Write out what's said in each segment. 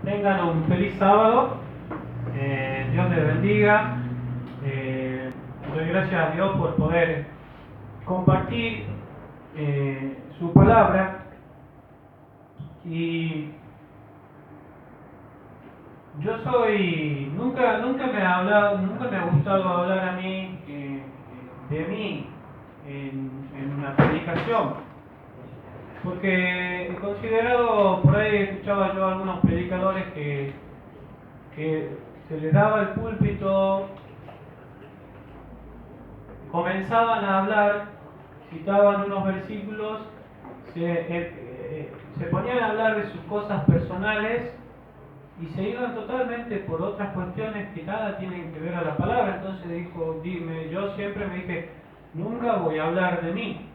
Tengan un feliz sábado. Dios les bendiga. Doy gracias a Dios por poder compartir su palabra. Y yo nunca me ha gustado hablar a mí de mí en una predicación, porque he considerado, por ahí escuchaba yo a algunos predicadores que se les daba el púlpito, comenzaban a hablar, citaban unos versículos, se ponían a hablar de sus cosas personales y se iban totalmente por otras cuestiones que nada tienen que ver a la palabra. Entonces yo siempre me dije, nunca voy a hablar de mí,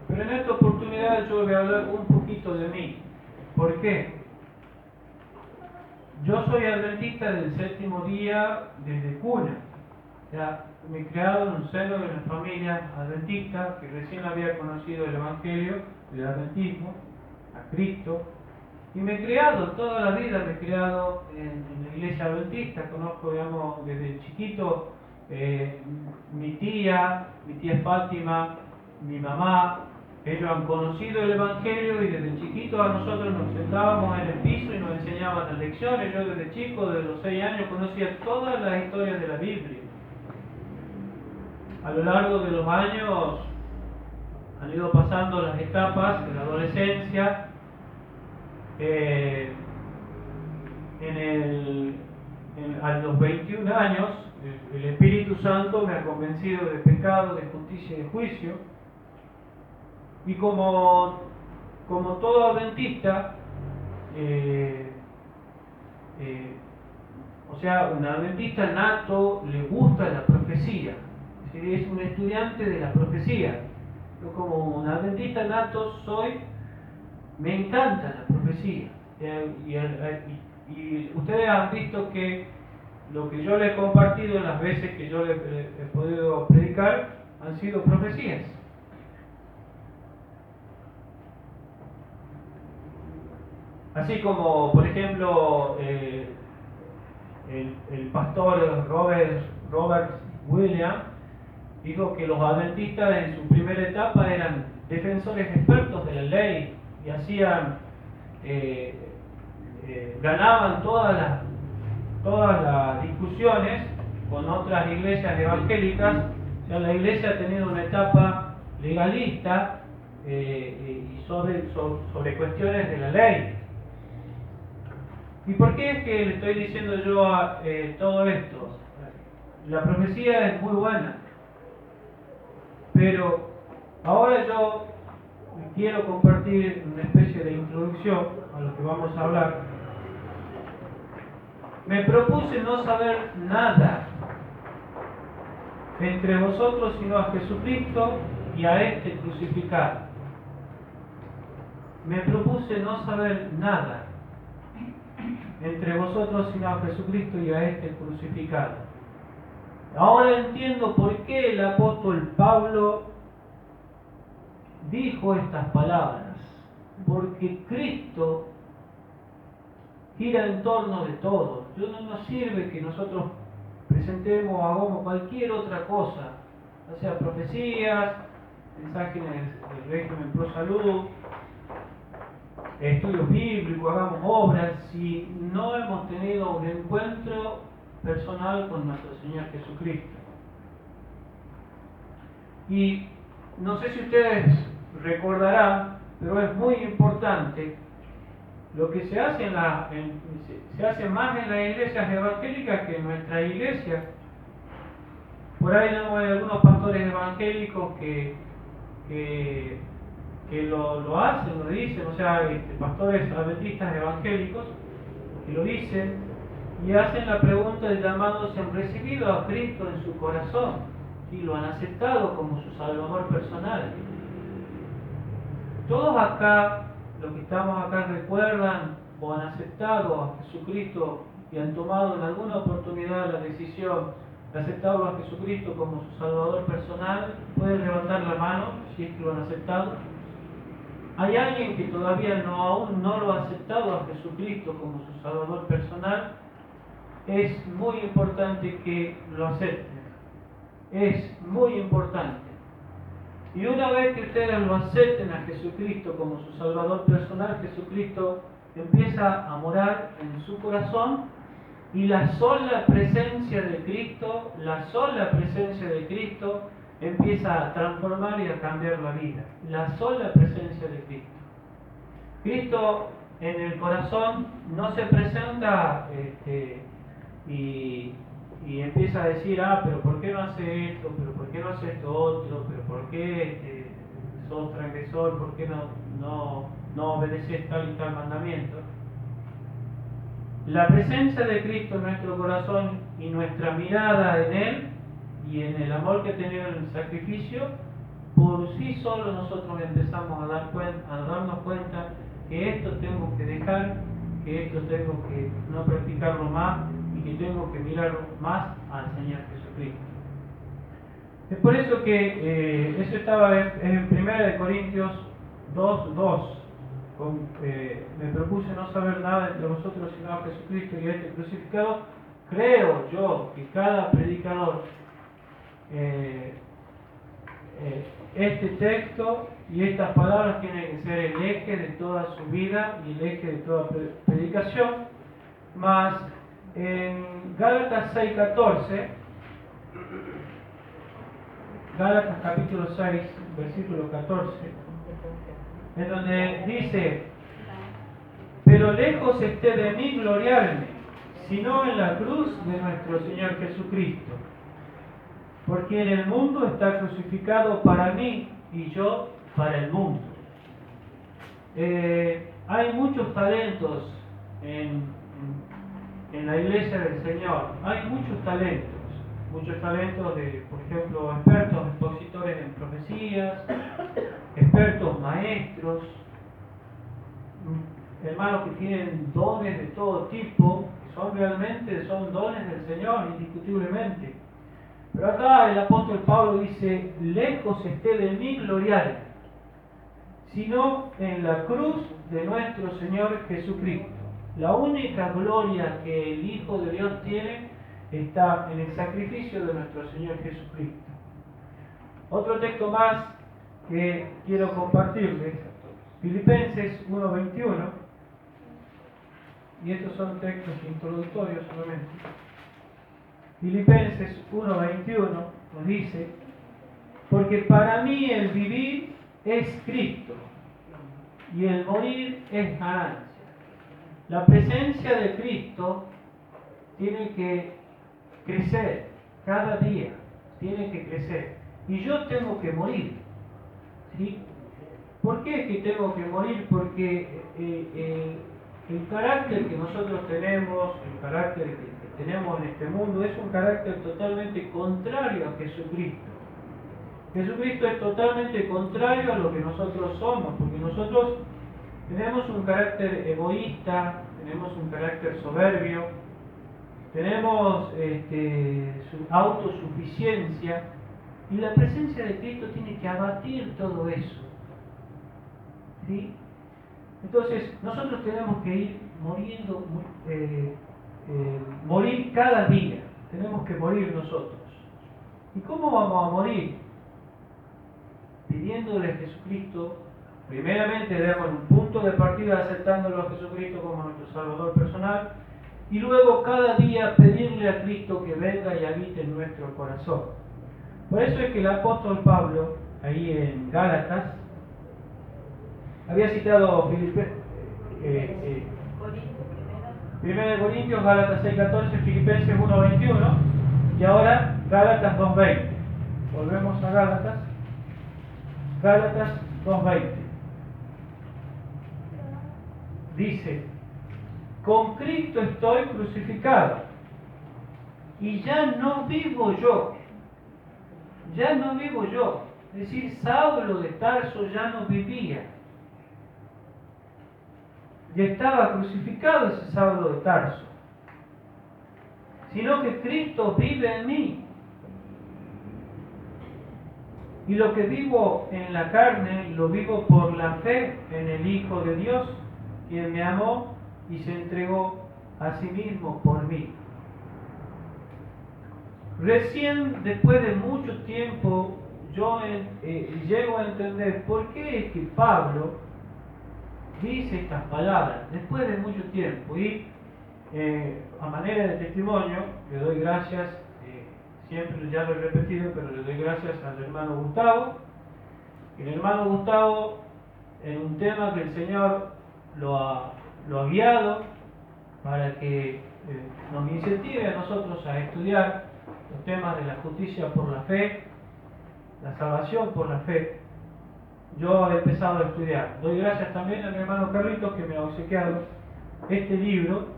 pero en esta oportunidad yo voy a hablar un poquito de mí. ¿Por qué? Yo soy adventista del séptimo día desde cuna. O sea, me he criado en un seno de una familia adventista que recién había conocido el Evangelio del adventismo, a Cristo, y me he criado toda la vida, me he criado en la iglesia adventista. Conozco, digamos, desde chiquito mi tía Fátima, mi mamá. Ellos han conocido el Evangelio y desde chiquito a nosotros nos sentábamos en el piso y nos enseñaban las lecciones. Yo desde chico, desde los 6 años, conocía todas las historias de la Biblia. A lo largo de los años han ido pasando las etapas de la adolescencia. A los 21 años, el Espíritu Santo me ha convencido de pecado, de justicia y de juicio. Y como todo adventista, un adventista nato le gusta la profecía, es un estudiante de la profecía. Yo, como un adventista nato me encanta la profecía. Y ustedes han visto que lo que yo les he compartido las veces que yo les he podido predicar han sido profecías. Así como, por ejemplo, el pastor Robert Williams dijo que los adventistas en su primera etapa eran defensores expertos de la ley y ganaban todas las discusiones con otras iglesias evangélicas. O sea, la iglesia ha tenido una etapa legalista y sobre cuestiones de la ley. ¿Y por qué es que le estoy diciendo yo todo esto? La profecía es muy buena, pero ahora yo quiero compartir una especie de introducción a lo que vamos a hablar. Me propuse no saber nada entre vosotros sino a Jesucristo y a este crucificado. Me propuse no saber nada entre vosotros sino a Jesucristo y a este crucificado. Ahora entiendo por qué el apóstol Pablo dijo estas palabras, porque Cristo gira en torno de todo. No nos sirve que nosotros presentemos o hagamos cualquier otra cosa, o sea, profecías, mensajes del régimen pro salud, estudios bíblicos, hagamos obras, si no hemos tenido un encuentro personal con nuestro Señor Jesucristo. Y no sé si ustedes recordarán, pero es muy importante lo que se hace se hace más en las iglesias evangélicas que en nuestra iglesia. Por ahí hay algunos pastores evangélicos que lo hacen, lo dicen, o sea, pastores adventistas evangélicos que lo dicen y hacen la pregunta del llamado: ¿se han recibido a Cristo en su corazón y lo han aceptado como su Salvador personal? Todos acá, los que estamos acá, recuerdan o han aceptado a Jesucristo y han tomado en alguna oportunidad la decisión de aceptarlo a Jesucristo como su Salvador personal. Pueden levantar la mano si es que lo han aceptado. hay alguien que todavía aún no lo ha aceptado a Jesucristo como su Salvador personal, es muy importante que lo acepten. Es muy importante. Y una vez que ustedes lo acepten a Jesucristo como su Salvador personal, Jesucristo empieza a morar en su corazón y la sola presencia de Cristo, empieza a transformar y a cambiar la vida. La sola presencia de Cristo. Cristo en el corazón no se presenta y empieza a decir, pero ¿por qué no hace esto? ¿Pero por qué no hace esto otro? ¿Pero por qué sos transgresor? ¿Por qué no obedeces tal y tal mandamiento? La presencia de Cristo en nuestro corazón y nuestra mirada en Él y en el amor que tenemos en el sacrificio, por sí solo nosotros empezamos a darnos cuenta que esto tengo que dejar, que esto tengo que no practicarlo más y que tengo que mirar más al Señor Jesucristo. Es por eso que eso estaba en 1 Corintios 2:2. Me propuse no saber nada entre vosotros sino a Jesucristo y a este crucificado. Creo yo que cada predicador este texto y estas palabras tienen que ser el eje de toda su vida y el eje de toda predicación. Mas en Gálatas 6:14, Gálatas capítulo 6, versículo 14, en donde dice: pero lejos esté de mí gloriarme, sino en la cruz de nuestro Señor Jesucristo, porque en el mundo está crucificado para mí y yo para el mundo. Hay muchos talentos en la iglesia del Señor, hay muchos talentos de, por ejemplo, expertos expositores en profecías, expertos maestros, hermanos que tienen dones de todo tipo, que son dones del Señor, indiscutiblemente. Pero acá el apóstol Pablo dice: lejos esté de mí gloriar, sino en la cruz de nuestro Señor Jesucristo. La única gloria que el Hijo de Dios tiene está en el sacrificio de nuestro Señor Jesucristo. Otro texto más que quiero compartirles, Filipenses 1:21, y estos son textos introductorios solamente. Filipenses 1:21 nos dice: porque para mí el vivir es Cristo y el morir es ganancia. La presencia de Cristo tiene que crecer cada día, tiene que crecer. Y yo tengo que morir. ¿Sí? ¿Por qué es que tengo que morir? Porque el carácter que nosotros tenemos, el carácter que tenemos en este mundo, es un carácter totalmente contrario a Jesucristo. Jesucristo es totalmente contrario a lo que nosotros somos, porque nosotros tenemos un carácter egoísta, tenemos un carácter soberbio, tenemos su autosuficiencia, y la presencia de Cristo tiene que abatir todo eso. ¿Sí? Entonces, nosotros tenemos que ir muriendo, morir cada día. Tenemos que morir nosotros. ¿Y cómo vamos a morir? Pidiéndole a Jesucristo, primeramente demos un punto de partida aceptándolo a Jesucristo como nuestro Salvador personal, y luego cada día pedirle a Cristo que venga y habite en nuestro corazón. Por eso es que el apóstol Pablo, ahí en Gálatas, había citado 1 Corintios, Gálatas 6:14, Filipenses 1:21 y ahora Gálatas 2:20. Volvemos a Gálatas 2:20. Dice: con Cristo estoy crucificado y ya no vivo yo. Es decir, Saulo de Tarso ya no vivía. Ya estaba crucificado ese Saulo de Tarso. Sino que Cristo vive en mí. Y lo que vivo en la carne, lo vivo por la fe en el Hijo de Dios, quien me amó y se entregó a sí mismo por mí. Recién después de mucho tiempo yo llego a entender por qué es que Pablo dice estas palabras, después de mucho tiempo. Y a manera de testimonio, le doy gracias, siempre ya lo he repetido, pero le doy gracias al hermano Gustavo. El hermano Gustavo, en un tema que el Señor lo ha guiado para que nos incentive a nosotros a estudiar los temas de la justicia por la fe, la salvación por la fe. Yo he empezado a estudiar. Doy gracias también a mi hermano Carlitos, que me ha obsequiado este libro,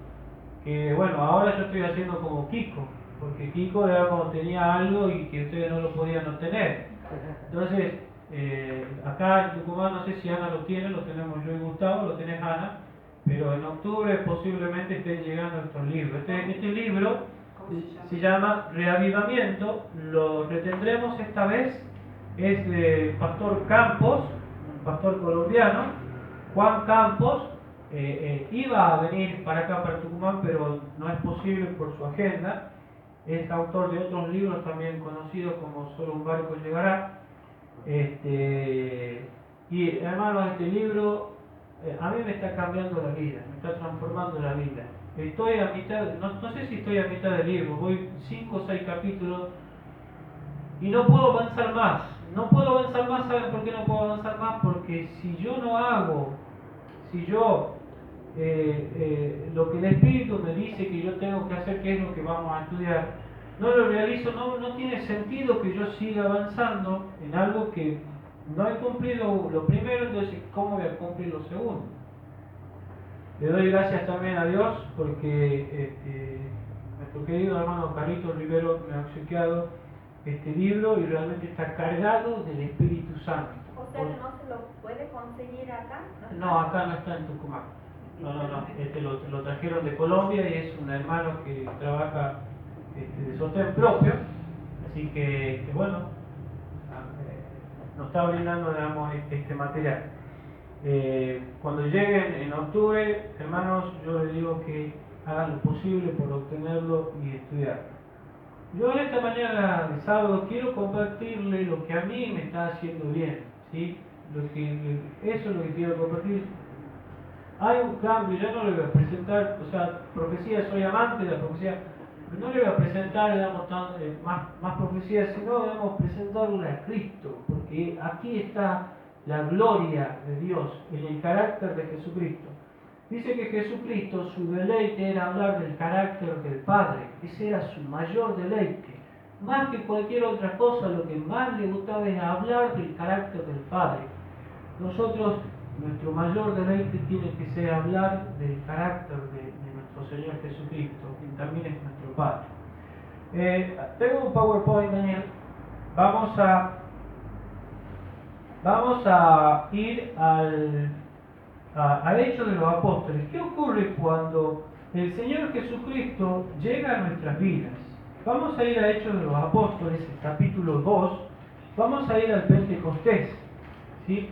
que bueno, ahora yo estoy haciendo como Kiko, porque Kiko era como tenía algo y que ustedes no lo podían obtener. Entonces, acá en Tucumán, no sé si Ana lo tiene, lo tenemos yo y Gustavo, lo tenés Ana, pero en octubre posiblemente estén llegando estos libros. Este libro se llama Reavivamiento, lo retendremos esta vez, es de Pastor Campos, un pastor colombiano, Juan Campos. Iba a venir para acá, para Tucumán, pero no es posible por su agenda. Es autor de otros libros también conocidos como Solo un barco llegará. Y hermanos, este libro a mí me está cambiando la vida, me está transformando la vida. Estoy a mitad, no sé si estoy a mitad del libro, voy 5 o 6 capítulos y no puedo avanzar más. No puedo avanzar más, ¿saben por qué no puedo avanzar más? Porque si yo no hago, si yo lo que el Espíritu me dice que yo tengo que hacer, que es lo que vamos a estudiar, no lo realizo, no tiene sentido que yo siga avanzando en algo que no he cumplido lo primero, entonces ¿cómo voy a cumplir lo segundo? Le doy gracias también a Dios porque nuestro querido hermano Carlitos Rivero me ha obsequiado este libro y realmente está cargado del Espíritu Santo. O sea, ¿no se lo puede conseguir acá? No, acá no está en Tucumán. No. Lo trajeron de Colombia y es un hermano que trabaja de sostén propio, así que bueno, nos está brindando, digamos, este material. Cuando lleguen en octubre, hermanos, yo les digo que hagan lo posible por obtenerlo y estudiarlo. Yo en esta mañana de sábado quiero compartirle lo que a mí me está haciendo bien, ¿sí? Eso es lo que quiero compartir. Hay un cambio, yo no le voy a presentar, o sea, profecía, soy amante de la profecía, pero no le voy a presentar, digamos, más profecías, sino, digamos, presentarle a Cristo, porque aquí está la gloria de Dios en el carácter de Jesucristo. Dice que Jesucristo, su deleite era hablar del carácter del Padre, ese era su mayor deleite. Más que cualquier otra cosa, lo que más le gustaba era hablar del carácter del Padre. Nosotros, nuestro mayor deleite tiene que ser hablar del carácter de nuestro Señor Jesucristo, quien también es nuestro Padre. Tengo un PowerPoint, Daniel. Vamos a ir al Hecho de los Apóstoles. ¿Qué ocurre cuando el Señor Jesucristo llega a nuestras vidas? Vamos a ir a Hechos de los Apóstoles, el capítulo 2. Vamos a ir al Pentecostés, ¿sí?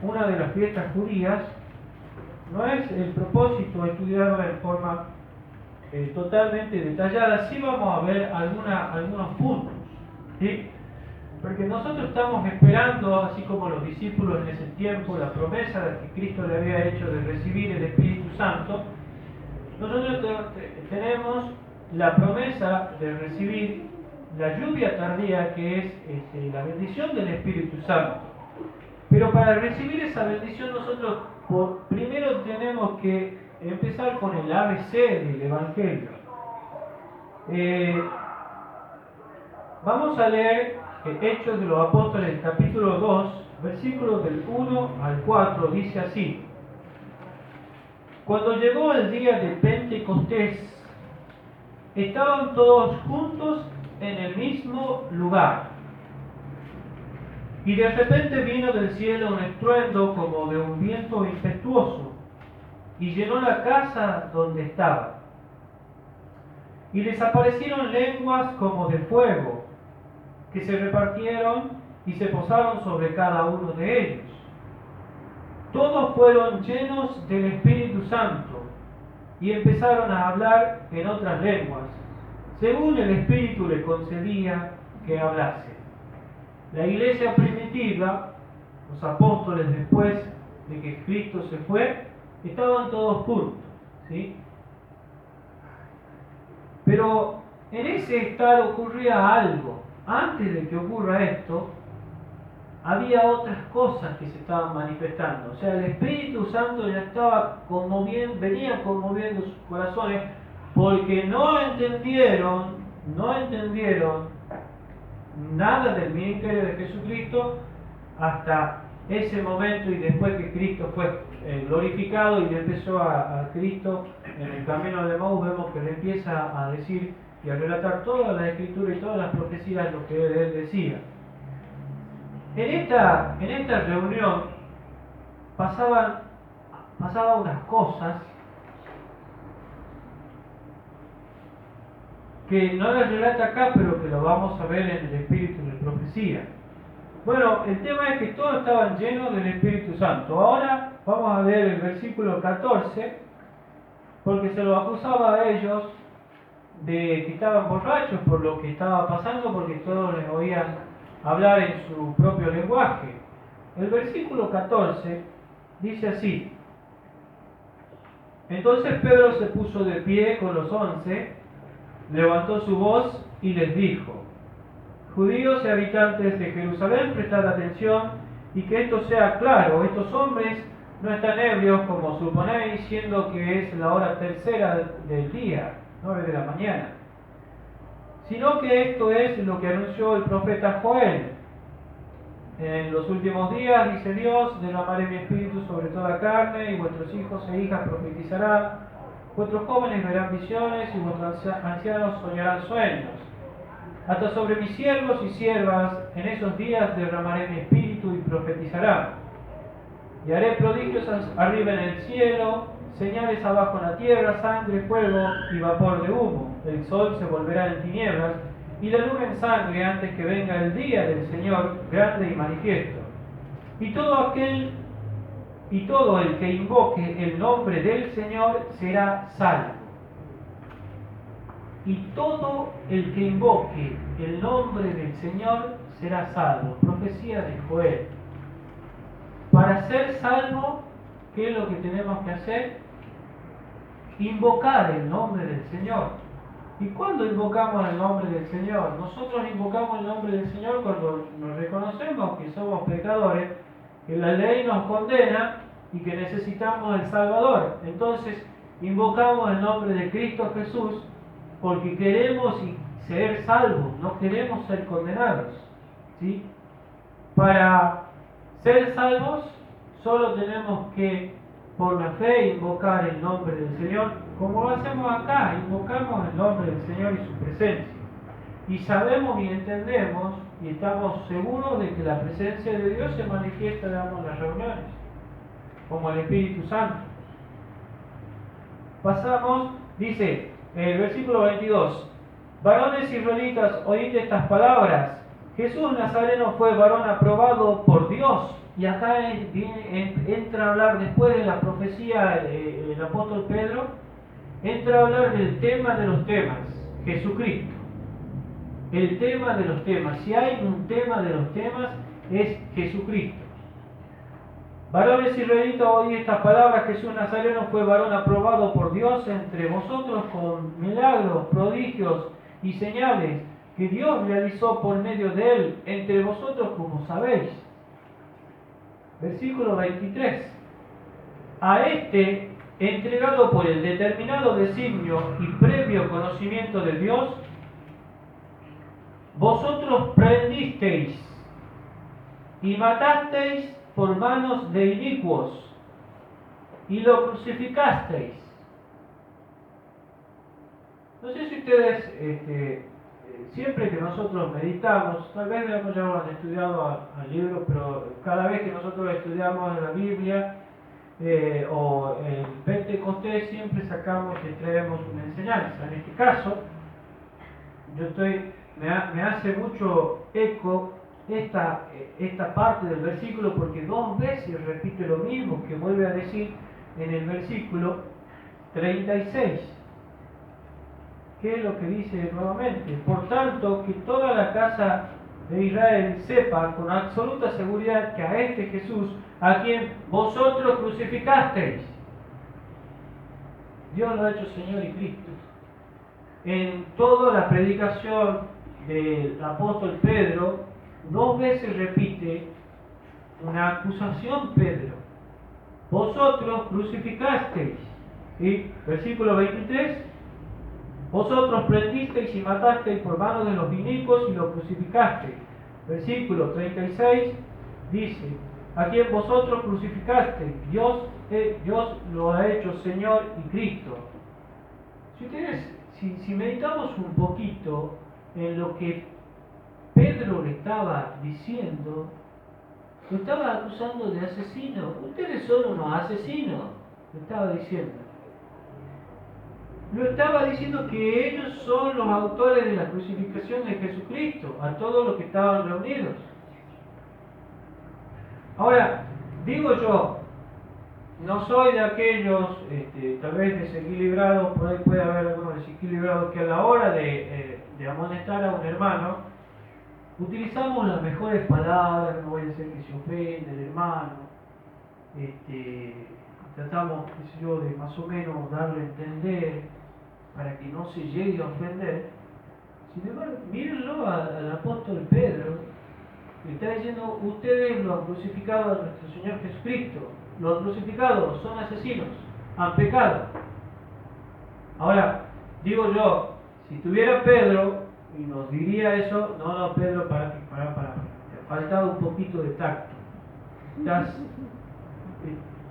Una de las fiestas judías. No es el propósito estudiarla en forma totalmente detallada. Sí vamos a ver algunos puntos, ¿sí? Porque nosotros estamos esperando, así como los discípulos en ese tiempo, la promesa de que Cristo le había hecho de recibir el Espíritu Santo. Nosotros tenemos la promesa de recibir la lluvia tardía, que es la bendición del Espíritu Santo. Pero para recibir esa bendición nosotros primero tenemos que empezar con el ABC del Evangelio. Vamos a leer Hechos de los Apóstoles, capítulo 2, versículos del 1 al 4, dice así: Cuando llegó el día de Pentecostés, estaban todos juntos en el mismo lugar. Y de repente vino del cielo un estruendo como de un viento impetuoso, y llenó la casa donde estaban. Y les aparecieron lenguas como de fuego, que se repartieron y se posaron sobre cada uno de ellos. Todos fueron llenos del Espíritu Santo y empezaron a hablar en otras lenguas, según el Espíritu le concedía que hablase. La iglesia primitiva, los apóstoles después de que Cristo se fue, estaban todos juntos, ¿sí? Pero en ese estar ocurría algo. Antes de que ocurra esto, había otras cosas que se estaban manifestando. O sea, el Espíritu Santo ya estaba venía conmoviendo sus corazones porque no entendieron nada del ministerio de Jesucristo hasta ese momento, y después que Cristo fue glorificado y empezó a Cristo en el camino de Maús, vemos que le empieza a decir y a relatar toda la escritura y todas las profecías, lo que él decía. En esta reunión pasaban unas cosas que no las relata acá, pero que lo vamos a ver en el Espíritu de Profecía. Bueno, el tema es que todos estaban llenos del Espíritu Santo. Ahora vamos a ver el versículo 14, porque se lo acusaba a ellos de que estaban borrachos por lo que estaba pasando, porque todos les oían hablar en su propio lenguaje. El versículo 14 dice así: Entonces Pedro se puso de pie con los 11, levantó su voz y les dijo: Judíos y habitantes de Jerusalén, prestad atención y que esto sea claro. Estos hombres no están ebrios como suponéis, siendo que es la hora tercera del día, 9 de la mañana, sino que esto es lo que anunció el profeta Joel. En los últimos días, dice Dios, derramaré mi espíritu sobre toda carne, y vuestros hijos e hijas profetizarán, vuestros jóvenes verán visiones, y vuestros ancianos soñarán sueños. Hasta sobre mis siervos y siervas en esos días derramaré mi espíritu y profetizarán. Y haré prodigios arriba en el cielo, señales abajo en la tierra, sangre, fuego y vapor de humo. El sol se volverá en tinieblas y la luna en sangre antes que venga el día del Señor grande y manifiesto. Y todo el que invoque el nombre del Señor será salvo. Y todo el que invoque el nombre del Señor será salvo. Profecía de Joel. Para ser salvo, ¿qué es lo que tenemos que hacer? Invocar el nombre del Señor. ¿Y cuándo invocamos el nombre del Señor? Nosotros invocamos el nombre del Señor cuando nos reconocemos que somos pecadores, que la ley nos condena y que necesitamos el Salvador. Entonces, invocamos el nombre de Cristo Jesús porque queremos ser salvos, no queremos ser condenados, ¿sí? Para ser salvos, solo tenemos que, por la fe, invocar el nombre del Señor, como lo hacemos acá, invocamos el nombre del Señor y su presencia. Y sabemos y entendemos y estamos seguros de que la presencia de Dios se manifiesta en ambas las reuniones, como el Espíritu Santo. Pasamos, dice, en el versículo 22, varones israelitas, oíd estas palabras. Jesús Nazareno fue varón aprobado por Dios. Y acá entra a hablar, después de la profecía, el apóstol Pedro, entra a hablar del tema de los temas, Jesucristo. El tema de los temas. Si hay un tema de los temas, es Jesucristo. Varones israelitas, oí estas palabras. Jesús Nazareno fue varón aprobado por Dios entre vosotros con milagros, prodigios y señales que Dios realizó por medio de él entre vosotros, como sabéis. Versículo 23. A este, entregado por el determinado designio y previo conocimiento de Dios, vosotros prendisteis y matasteis por manos de inicuos, y lo crucificasteis. No sé si ustedes, siempre que nosotros meditamos, tal vez ya lo han estudiado al libro, pero cada vez que nosotros estudiamos la Biblia o el Pentecostés, siempre sacamos y traemos una enseñanza. En este caso, me hace mucho eco esta parte del versículo porque dos veces repite lo mismo que vuelve a decir en el versículo 36. ¿Qué es lo que dice nuevamente? Por tanto, que toda la casa de Israel sepa con absoluta seguridad que a este Jesús, a quien vosotros crucificasteis, Dios lo ha hecho Señor y Cristo. En toda la predicación del apóstol Pedro, dos veces repite una acusación Pedro. Vosotros crucificasteis. ¿Sí? Versículo 23. Vosotros prendisteis y matasteis por mano de los vinicos y lo crucificasteis. Versículo 36 dice, a quien vosotros crucificasteis, Dios lo ha hecho Señor y Cristo. Si meditamos un poquito en lo que Pedro le estaba diciendo, lo estaba acusando de asesino. Ustedes son unos asesinos, le estaba diciendo. Lo estaba diciendo que ellos son los autores de la crucificación de Jesucristo, a todos los que estaban reunidos. Ahora, digo yo, no soy de aquellos, tal vez desequilibrados, por ahí puede haber algunos desequilibrados que a la hora de amonestar a un hermano, utilizamos las mejores palabras, no voy a decir que se ofende el hermano, tratamos, qué sé yo, de más o menos darle a entender para que no se llegue a ofender. Sin embargo, mírenlo al apóstol Pedro, que está diciendo, ustedes lo han crucificado a nuestro Señor Jesucristo, lo han crucificado, son asesinos, han pecado. Ahora, digo yo, si tuviera Pedro y nos diría eso, no, Pedro, para, te ha faltado un poquito de tacto.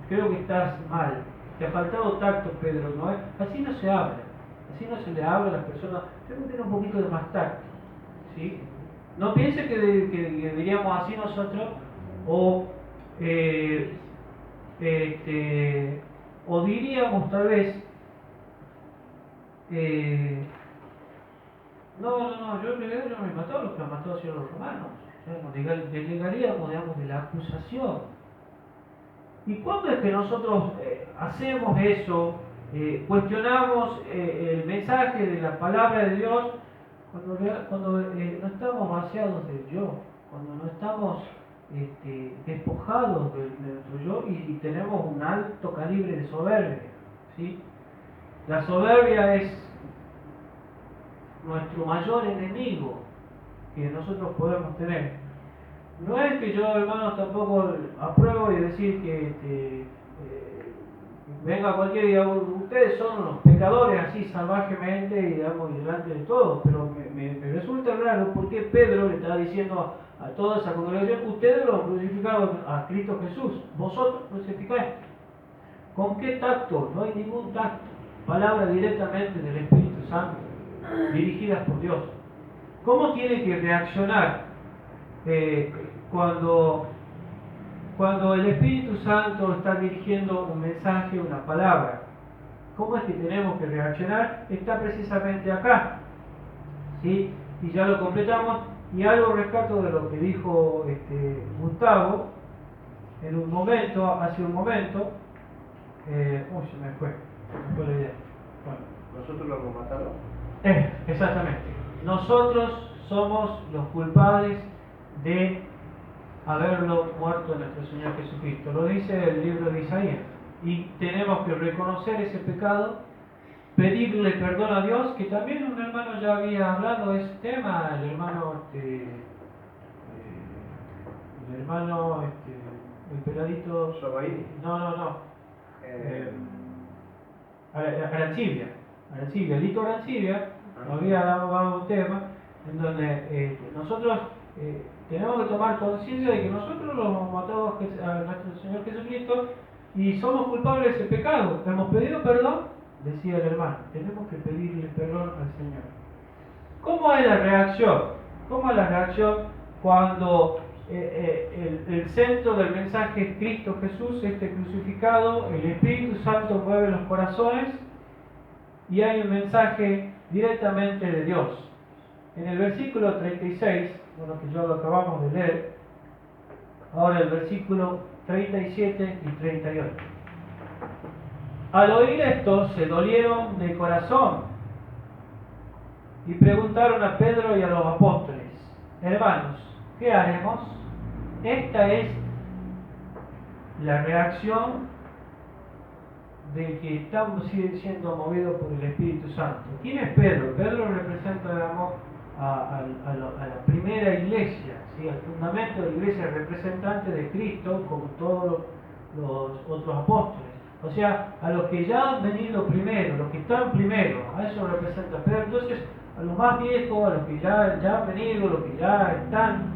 Creo que estás mal, te ha faltado tacto, Pedro, ¿no? Así no se habla, así no se le habla a las personas, tengo que tener un poquito de más tacto, ¿sí? No piense que diríamos así nosotros, o diríamos tal vez, yo en realidad no me mató, lo que han matado han sido los romanos. Nos desligaríamos, digamos, de la acusación. ¿Y cuándo es que nosotros hacemos eso? Cuestionamos el mensaje de la palabra de Dios cuando no estamos vaciados del yo, cuando no estamos despojados de nuestro yo y tenemos un alto calibre de soberbia, ¿sí? La soberbia es nuestro mayor enemigo que nosotros podemos tener. No es que yo, hermanos, tampoco apruebo y decir que venga cualquiera y diga, ustedes son unos pecadores así salvajemente y digamos delante de todos, pero me resulta raro porque Pedro le está diciendo a toda esa congregación, ustedes lo han crucificado a Cristo Jesús, vosotros crucificáis. ¿Con qué tacto? No hay ningún tacto. Palabra directamente del Espíritu Santo, dirigidas por Dios. ¿Cómo tiene que reaccionar cuando el Espíritu Santo está dirigiendo un mensaje, una palabra? ¿Cómo es que tenemos que reaccionar? Está precisamente acá, ¿sí? Y ya lo completamos. Y algo rescato de lo que dijo Gustavo en un momento, hace un momento. Se me fue la idea. Bueno. ¿Nosotros lo hemos matado? Exactamente. Nosotros somos los culpables de haberlo muerto a nuestro Señor Jesucristo. Lo dice el libro de Isaías. Y tenemos que reconocer ese pecado, pedirle perdón a Dios, que también un hermano ya había hablado de ese tema, el hermano el peladito ¿Sobaí? no. Arancibia, Lito Arancibia había dado un tema en donde nosotros tenemos que tomar conciencia de que nosotros lo hemos matado a nuestro Señor Jesucristo y somos culpables de ese pecado. Hemos pedido perdón, decía el hermano, tenemos que pedirle perdón al Señor. ¿Cómo es la reacción? ¿Cómo es la reacción cuando el centro del mensaje es Cristo Jesús, crucificado, el Espíritu Santo mueve los corazones y hay un mensaje directamente de Dios? En el versículo 36, bueno, que yo lo acabamos de leer, ahora el versículo 37 y 38. Al oír esto, se dolieron de corazón y preguntaron a Pedro y a los apóstoles: hermanos, ¿qué haremos? Esta es la reacción de que estamos siendo movidos por el Espíritu Santo. ¿Quién es Pedro? Pedro representa, digamos, a la primera iglesia, ¿sí? Al fundamento de la iglesia, representante de Cristo, como todos los otros apóstoles. O sea, a los que ya han venido primero, los que están primero, a eso representa Pedro. Entonces, a los más viejos, a los que ya han venido, los que ya están,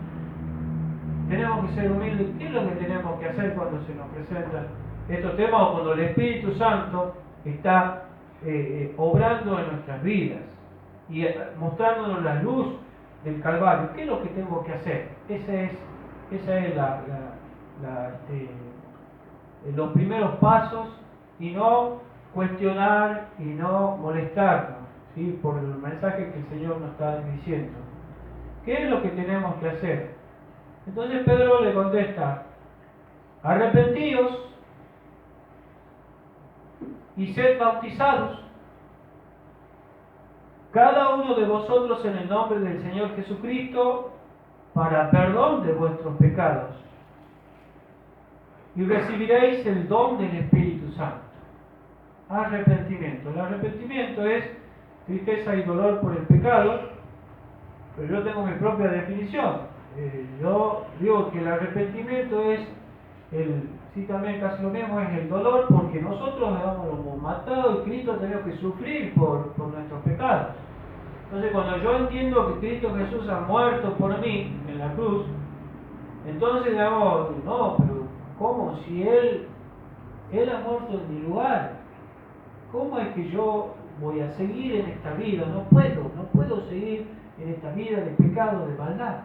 tenemos que ser humildes. ¿Qué es lo que tenemos que hacer cuando se nos presentan estos temas o cuando el Espíritu Santo está obrando en nuestras vidas y mostrándonos la luz del Calvario? ¿Qué es lo que tenemos que hacer? Esa es los primeros pasos, y no cuestionar y no molestarnos, ¿sí? Por el mensaje que el Señor nos está diciendo. ¿Qué es lo que tenemos que hacer? Entonces Pedro le contesta: arrepentíos y sed bautizados cada uno de vosotros en el nombre del Señor Jesucristo para perdón de vuestros pecados, y recibiréis el don del Espíritu Santo. Arrepentimiento. El arrepentimiento es tristeza y dolor por el pecado, pero yo tengo mi propia definición. Yo digo que el arrepentimiento es sí, también casi lo mismo, es el dolor porque nosotros, digamos, lo hemos matado y Cristo ha tenido que sufrir por nuestros pecados. Entonces, cuando yo entiendo que Cristo Jesús ha muerto por mí en la cruz, entonces, digamos, no, pero ¿cómo? Si Él ha muerto en mi lugar, ¿cómo es que yo voy a seguir en esta vida? No puedo seguir en esta vida de pecado, de maldad.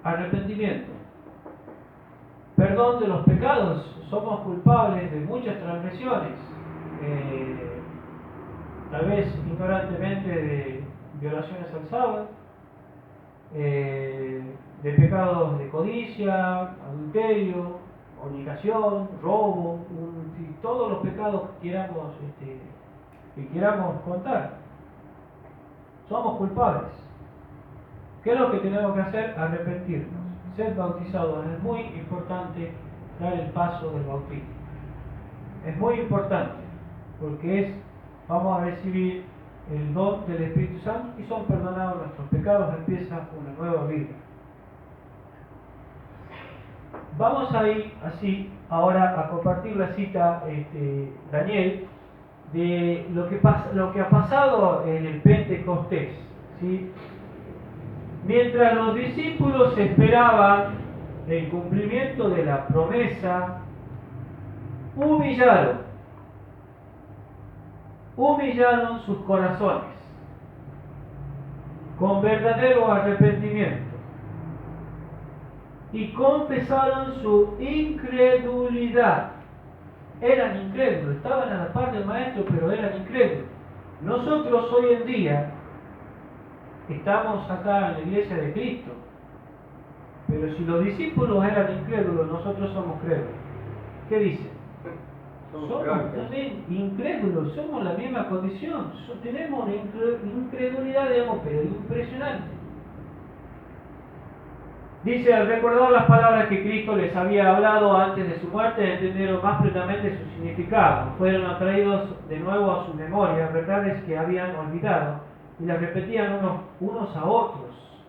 Arrepentimiento. Perdón de los pecados. Somos culpables de muchas transgresiones. Tal vez ignorantemente de violaciones al sábado, de pecados de codicia, adulterio, fornicación, robo, todos los pecados que queramos contar. Somos culpables. ¿Qué es lo que tenemos que hacer? Arrepentirnos. Ser bautizados. Es muy importante dar el paso del bautismo. Es muy importante porque vamos a recibir el don del Espíritu Santo y son perdonados nuestros pecados, empieza una nueva vida. Vamos a ir así ahora a compartir la cita, Daniel, de lo que ha pasado en el Pentecostés, ¿sí? Mientras los discípulos esperaban el cumplimiento de la promesa, humillaron sus corazones con verdadero arrepentimiento y confesaron su incredulidad. Eran incrédulos, estaban a la par del maestro, pero eran incrédulos. Nosotros hoy en día estamos acá en la iglesia de Cristo, pero si los discípulos eran incrédulos, nosotros somos crédulos. ¿Qué dice? Somos también incrédulos, somos la misma condición. Tenemos una incredulidad, digamos, pero impresionante. Dice: al recordar las palabras que Cristo les había hablado antes de su muerte, entendieron más plenamente su significado. Fueron atraídos de nuevo a su memoria verdades que habían olvidado y las repetían unos a otros.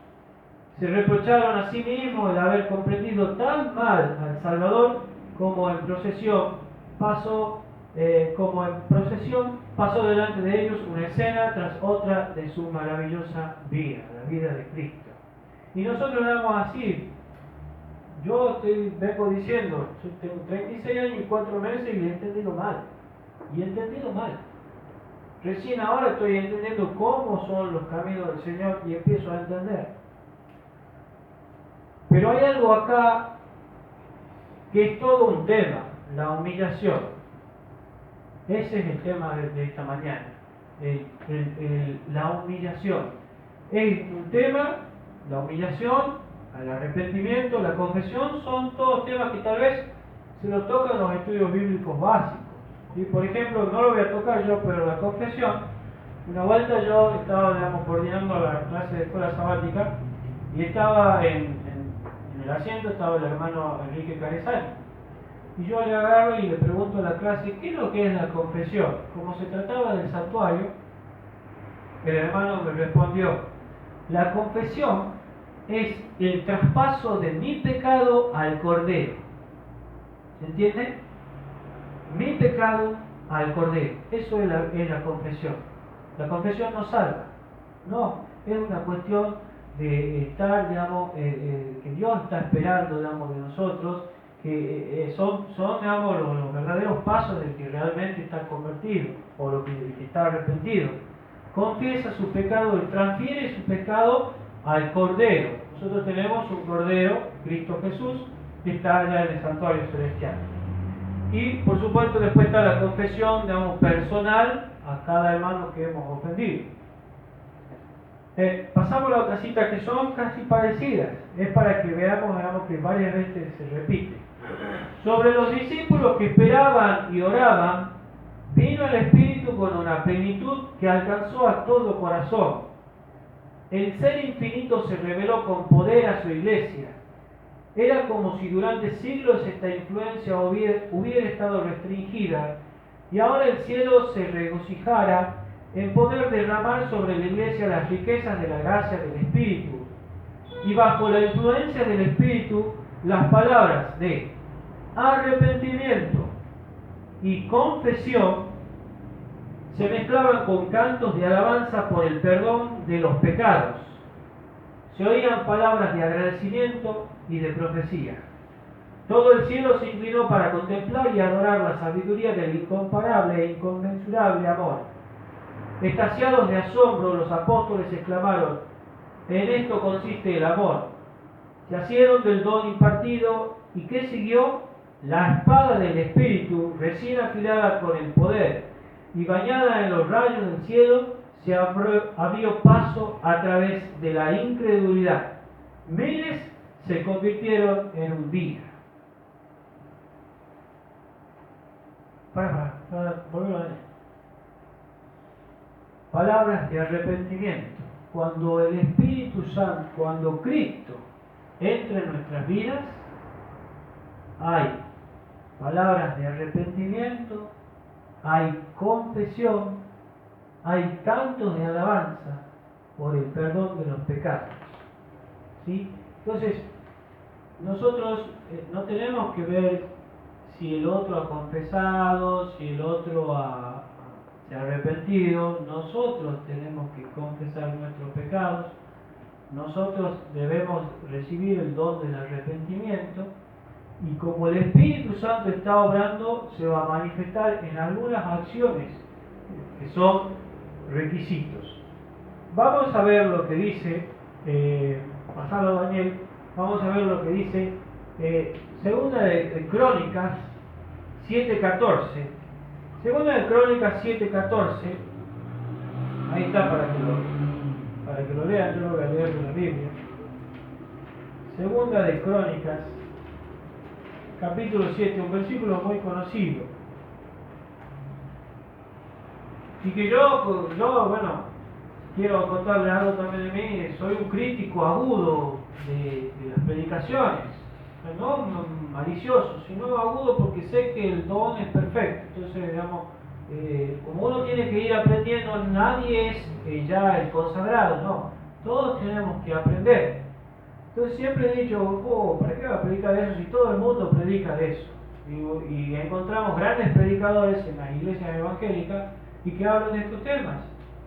Se reprocharon a sí mismos el haber comprendido tan mal al Salvador como en procesión pasó delante de ellos una escena tras otra de su maravillosa vida, la vida de Cristo. Y nosotros damos así. Yo vengo diciendo, yo tengo 36 años y 4 meses y he entendido mal. Recién ahora estoy entendiendo cómo son los caminos del Señor y empiezo a entender. Pero hay algo acá que es todo un tema, la humillación. Ese es el tema de esta mañana, la humillación. Es un tema, la humillación, el arrepentimiento, la confesión, son todos temas que tal vez se los tocan en los estudios bíblicos básicos. Y por ejemplo, no lo voy a tocar yo, pero la confesión, una vuelta yo estaba, coordinando la clase de escuela sabática y estaba en el asiento, estaba el hermano Enrique Carezani. Y yo le agarro y le pregunto a la clase, ¿qué es lo que es la confesión? Como se trataba del santuario, el hermano me respondió, la confesión es el traspaso de mi pecado al Cordero. ¿Se entiende? Mi pecado al Cordero. Eso es la confesión. La confesión no salva. No, es una cuestión de estar, que Dios está esperando, de nosotros, que son los verdaderos pasos del que realmente está convertido, o lo que está arrepentido. Confiesa su pecado y transfiere su pecado al Cordero. Nosotros tenemos un Cordero, Cristo Jesús, que está allá en el santuario celestial. Y por supuesto después está la confesión, personal a cada hermano que hemos ofendido. Pasamos a la otra cita que son casi parecidas. Es para que veamos, que varias veces se repite. Sobre los discípulos que esperaban y oraban, vino el Espíritu con una plenitud que alcanzó a todo corazón. El Ser Infinito se reveló con poder a su iglesia. Era como si durante siglos esta influencia hubiera estado restringida y ahora el cielo se regocijara en poder derramar sobre la iglesia las riquezas de la gracia del Espíritu. Y bajo la influencia del Espíritu, las palabras de arrepentimiento y confesión se mezclaban con cantos de alabanza por el perdón de los pecados. Se oían palabras de agradecimiento y de profecía. Todo el cielo se inclinó para contemplar y adorar la sabiduría del incomparable e inconmensurable amor. Extasiados de asombro, los apóstoles exclamaron: en esto consiste el amor. Se asieron del don impartido, y ¿qué siguió? La espada del Espíritu, recién afilada con el poder y bañada en los rayos del cielo, se abrió paso a través de la incredulidad. Miles se convirtieron en un día. Volvemos a ver. Palabras de arrepentimiento. Cuando el Espíritu Santo, cuando Cristo entra en nuestras vidas, hay palabras de arrepentimiento, hay confesión, hay cantos de alabanza por el perdón de los pecados. ¿Sí? Entonces, nosotros no tenemos que ver si el otro ha confesado, si el otro se ha arrepentido. Nosotros tenemos que confesar nuestros pecados. Nosotros debemos recibir el don del arrepentimiento. Y como el Espíritu Santo está obrando, se va a manifestar en algunas acciones que son requisitos. Vamos a ver lo que dice, pasado Daniel, vamos a ver lo que dice Segunda de Crónicas 7:14. Segunda de Crónicas 7:14. Ahí está para que lo lean, yo lo voy a leer en la Biblia. Segunda de Crónicas, capítulo 7, un versículo muy conocido. Y que yo quiero contarle algo también de mí. Soy un crítico agudo de las predicaciones. No malicioso, sino agudo porque sé que el don es perfecto. Entonces, como uno tiene que ir aprendiendo, nadie es ya el consagrado, no. Todos tenemos que aprender. Entonces siempre he dicho, ¿para qué va a predicar de eso si todo el mundo predica de eso? Y encontramos grandes predicadores en las iglesias evangélicas y que hablan de estos temas,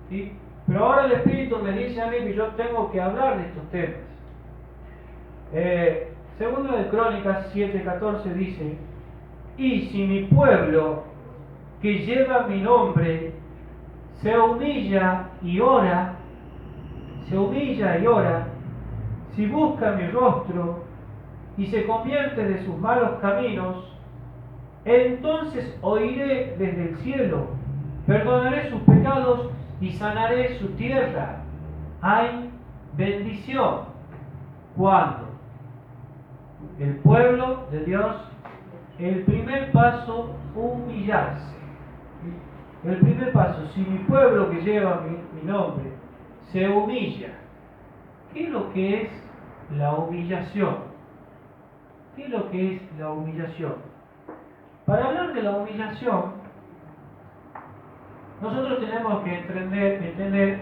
¿sí? Pero ahora el Espíritu me dice a mí que yo tengo que hablar de estos temas. Segunda de Crónicas 7:14 dice: y si mi pueblo, que lleva mi nombre, se humilla y ora, si busca mi rostro y se convierte de sus malos caminos, entonces oiré desde el cielo, perdonaré sus pecados y sanaré su tierra. Ay bendición cuando el pueblo de Dios, el primer paso, humillarse. El primer paso, si mi pueblo que lleva mi nombre se humilla, ¿qué es lo que es la humillación? ¿Qué es lo que es la humillación? Para hablar de la humillación, nosotros tenemos que entender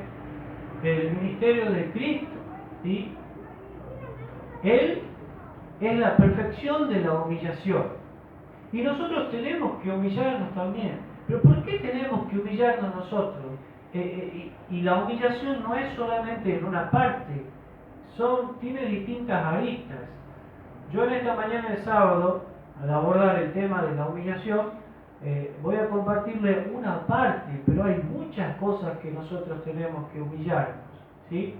el ministerio de Cristo, ¿sí? Él es la perfección de la humillación. Y nosotros tenemos que humillarnos también. Pero ¿por qué tenemos que humillarnos nosotros? Y la humillación no es solamente en una parte, tiene distintas aristas. Yo en esta mañana de sábado, al abordar el tema de la humillación, voy a compartirle una parte, pero hay muchas cosas que nosotros tenemos que humillarnos, ¿sí?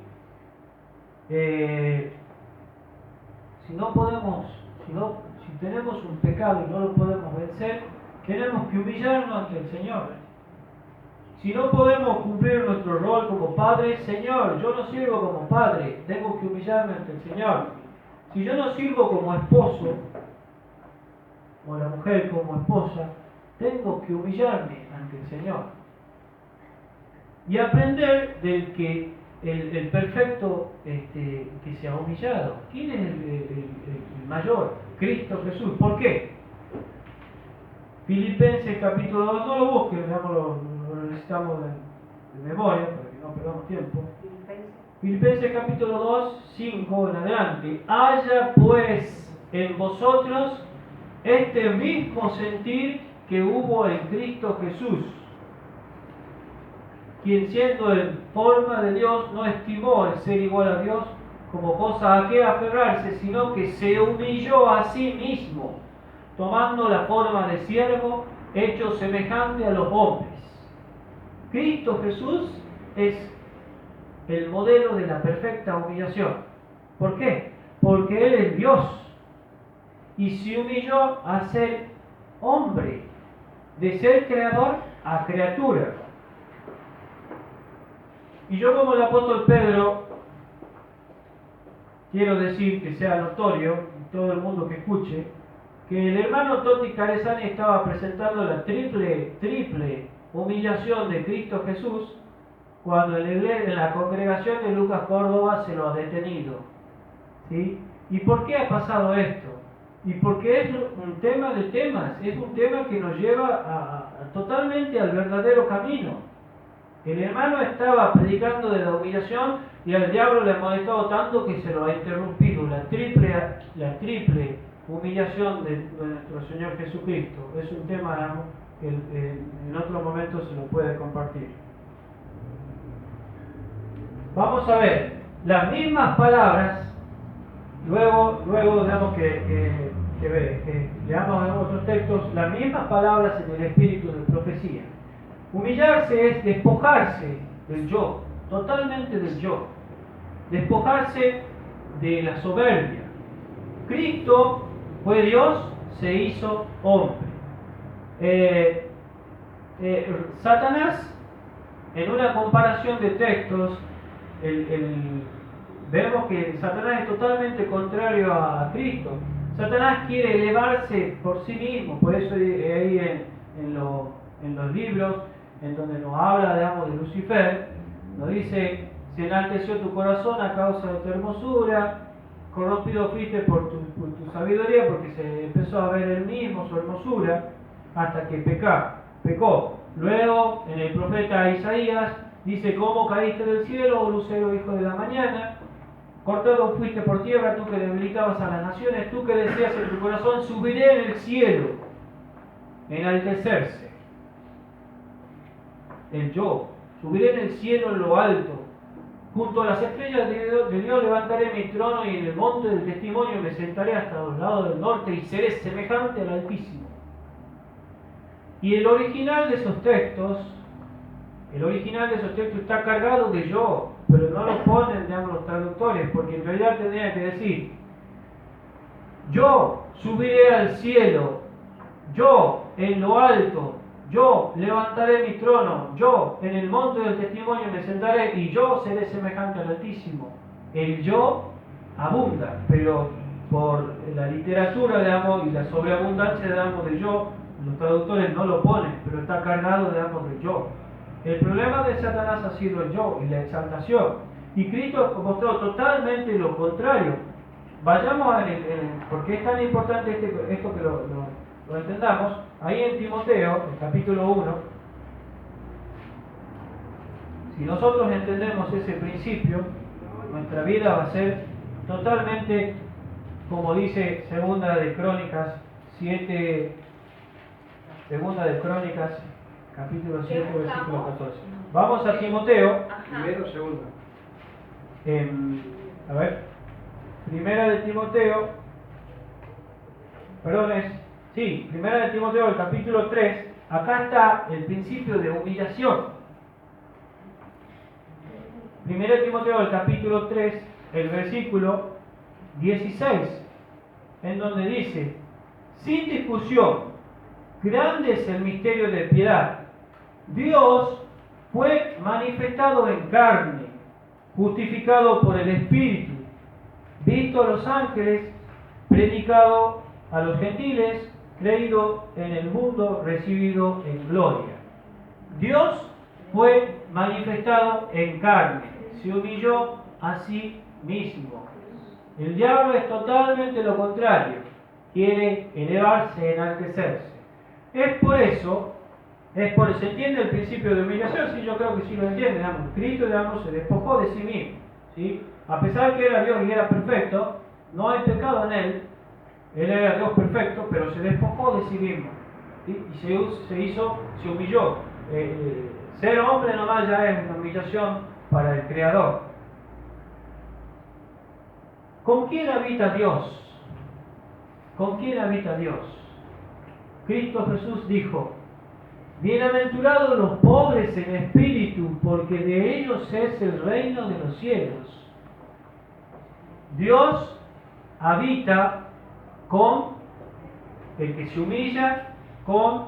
Si tenemos un pecado y no lo podemos vencer, tenemos que humillarnos ante el Señor. Si no podemos cumplir nuestro rol como padre, Señor, yo no sirvo como padre, tengo que humillarme ante el Señor. Si yo no sirvo como esposo, o la mujer como esposa, tengo que humillarme ante el Señor. Y aprender del que el perfecto que se ha humillado. ¿Quién es el mayor? Cristo Jesús. ¿Por qué? Filipenses capítulo 2, no lo busquen, lo necesitamos de memoria, para que no perdamos tiempo. Filipenses capítulo 2, 5 en adelante. Haya pues en vosotros este mismo sentir que hubo en Cristo Jesús, quien siendo en forma de Dios no estimó el ser igual a Dios como cosa a que aferrarse, sino que se humilló a sí mismo, tomando la forma de siervo, hecho semejante a los hombres. Cristo Jesús es el modelo de la perfecta humillación. ¿Por qué? Porque Él es Dios y se humilló a ser hombre, de ser creador a criatura. Y yo, como el apóstol Pedro, quiero decir que sea notorio, todo el mundo que escuche, que el hermano Toti Carezani estaba presentando la triple humillación de Cristo Jesús cuando en la congregación de Lucas Córdoba se lo ha detenido. ¿Sí? ¿Y por qué ha pasado esto? Y porque es un tema de temas, es un tema que nos lleva totalmente al verdadero camino. El hermano estaba predicando de la humillación y al diablo le ha molestado tanto que se lo ha interrumpido. La triple humillación de nuestro Señor Jesucristo. Es un tema que en otro momento se lo puede compartir. Vamos a ver las mismas palabras. Luego tenemos que leamos en otros textos las mismas palabras en el espíritu de profecía. Humillarse es despojarse del yo, totalmente del yo. Despojarse de la soberbia. Cristo fue Dios, se hizo hombre. Satanás, en una comparación de textos, vemos que Satanás es totalmente contrario a Cristo. Satanás quiere elevarse por sí mismo, por eso ahí en los libros, en donde nos habla, digamos, de Lucifer, nos dice: se enalteció tu corazón a causa de tu hermosura, corrompido fuiste por tu sabiduría, porque se empezó a ver él mismo su hermosura, hasta que pecó. Luego, en el profeta Isaías, dice: ¿cómo caíste del cielo, oh lucero, hijo de la mañana? Cortado fuiste por tierra, tú que debilitabas a las naciones, tú que decías en tu corazón: subiré en el cielo, enaltecerse. El yo, subiré en el cielo en lo alto, junto a las estrellas de Dios levantaré mi trono, y en el monte del testimonio me sentaré hasta los lados del norte, y seré semejante al Altísimo. Y el original de esos textos está cargado de yo, pero no lo ponen, digamos, los traductores, porque en realidad tendría que decir: yo subiré al cielo, yo en lo alto, yo levantaré mi trono, yo en el monte del testimonio me sentaré, y yo seré semejante al Altísimo. el yo abunda, pero por la literatura, digamos, y la sobreabundancia, digamos, de yo, los traductores no lo ponen, pero está cargado, digamos, de yo. El problema de Satanás ha sido el yo y la exaltación. Y Cristo mostró totalmente lo contrario. Vayamos porque es tan importante esto que lo entendamos. Ahí en Timoteo, el capítulo 1, si nosotros entendemos ese principio, nuestra vida va a ser totalmente, como dice Segunda de Crónicas 7, Segunda de Crónicas, capítulo 7, versículo 14. Vamos a Timoteo. Primero, segundo. A ver, Primera de Timoteo, Primera de Timoteo, el capítulo 3, acá está el principio de humillación. Primera de Timoteo, el capítulo 3, el versículo 16, en donde dice: sin discusión, grande es el misterio de piedad. Dios fue manifestado en carne, justificado por el Espíritu, visto a los ángeles, predicado a los gentiles, creído en el mundo, recibido en gloria. Dios fue manifestado en carne, se humilló a sí mismo. El diablo es totalmente lo contrario, quiere elevarse, enaltecerse. Es por eso, ¿se entiende el principio de humillación? Sí, yo creo que sí lo entiende. Digamos, Cristo, digamos, se despojó de sí mismo, ¿sí? A pesar que era Dios y era perfecto, no hay pecado en él. Él era Dios perfecto, pero se despojó de sí mismo, ¿sí? Y se humilló. Ser hombre nomás ya es una humillación para el Creador. ¿Con quién habita Dios? ¿Con quién habita Dios? Cristo Jesús dijo: bienaventurados los pobres en espíritu, porque de ellos es el reino de los cielos. Dios habita con el que se humilla, con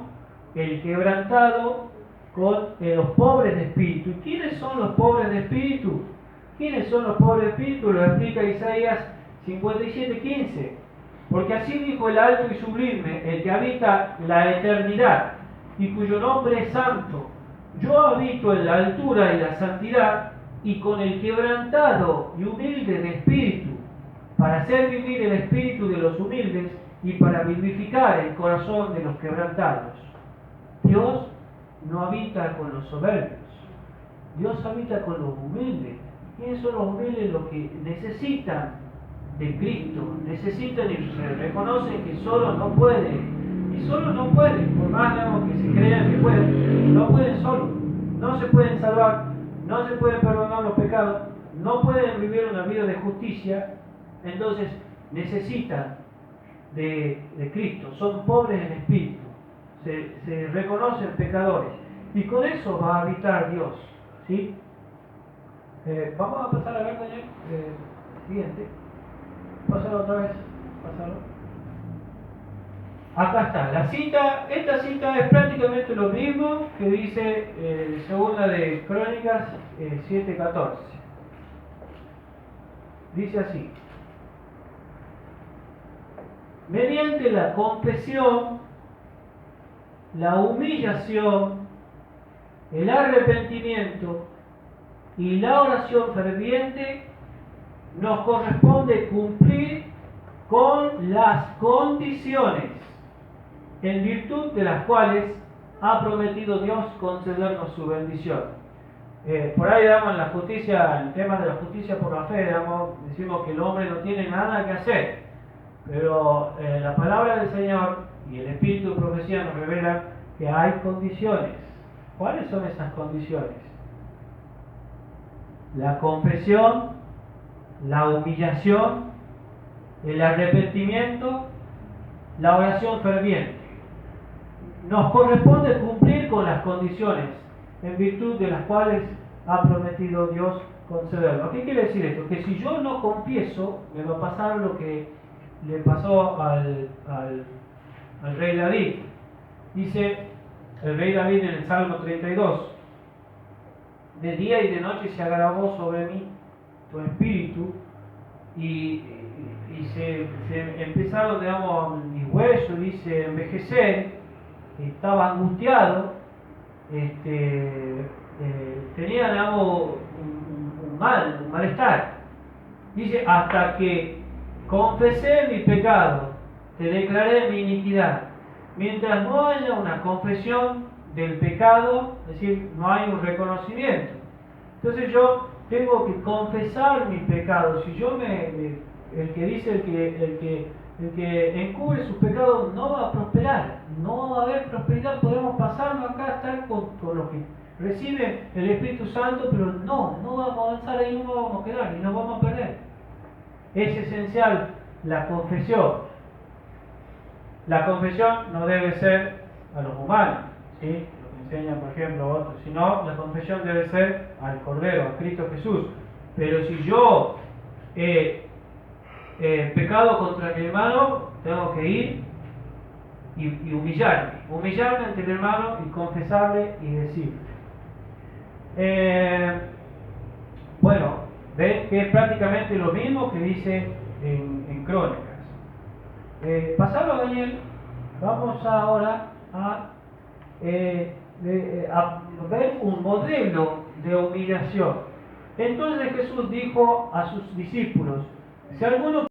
el quebrantado, con los pobres de espíritu. ¿Y quiénes son los pobres de espíritu? ¿Quiénes son los pobres de espíritu? Lo explica Isaías 57:15. Porque así dijo el alto y sublime, el que habita la eternidad y cuyo nombre es santo: yo habito en la altura y la santidad, y con el quebrantado y humilde de espíritu, para hacer vivir el espíritu de los humildes y para vivificar el corazón de los quebrantados. Dios no habita con los soberbios, Dios habita con los humildes. ¿Quiénes son los humildes? Los que necesitan de Cristo, necesitan y reconocen que solo no pueden, y solo no pueden, por más que se crean que pueden, no pueden solo, no se pueden salvar, no se pueden perdonar los pecados, no pueden vivir una vida de justicia. Entonces necesitan de Cristo, son pobres en espíritu, se reconocen pecadores, y con eso va a habitar Dios, ¿sí? Vamos a pasar a ver, Daniel, siguiente. Pásalo otra vez, pásalo. Acá está, esta cita es prácticamente lo mismo que dice Segunda de Crónicas 7:14. Dice así: mediante la confesión, la humillación, el arrepentimiento y la oración ferviente, nos corresponde cumplir con las condiciones en virtud de las cuales ha prometido Dios concedernos su bendición. Por ahí, digamos, en la justicia, en el tema de la justicia por la fe, digamos, decimos que el hombre no tiene nada que hacer, pero la palabra del Señor y el Espíritu de profecía nos revela que hay condiciones. ¿Cuáles son esas condiciones? La confesión, la humillación, el arrepentimiento, la oración ferviente. Nos corresponde cumplir con las condiciones en virtud de las cuales ha prometido Dios concederlo. ¿Qué quiere decir esto? Que si yo no confieso, me va a pasar lo que le pasó al rey David. Dice el rey David en el Salmo 32: de día y de noche se agravó sobre mí tu espíritu, y se empezaron, digamos, mis huesos, dice, a envejecer, estaba angustiado, tenía, digamos, un malestar. Dice, hasta que confesé mi pecado, te declaré mi iniquidad. Mientras no haya una confesión del pecado, es decir, no hay un reconocimiento. Entonces yo tengo que confesar mis pecados. Si yo el que dice, el que encubre sus pecados no va a prosperar, no va a haber prosperidad. Podemos pasarlo acá, estar con los que reciben el Espíritu Santo, pero no vamos a avanzar ahí, no vamos a quedar y nos vamos a perder. Es esencial la confesión. La confesión no debe ser a los humanos, ¿sí? Lo que enseñan, por ejemplo, otros, sino la confesión debe ser al Cordero, a Cristo Jesús. Pero si yo he pecado contra mi hermano, tengo que ir y humillarme ante mi hermano y confesarle y decirle. Bueno, ven que es prácticamente lo mismo que dice en Crónicas. Pasado a Daniel, vamos ahora a ver un modelo de humillación. Entonces Jesús dijo a sus discípulos, si alguno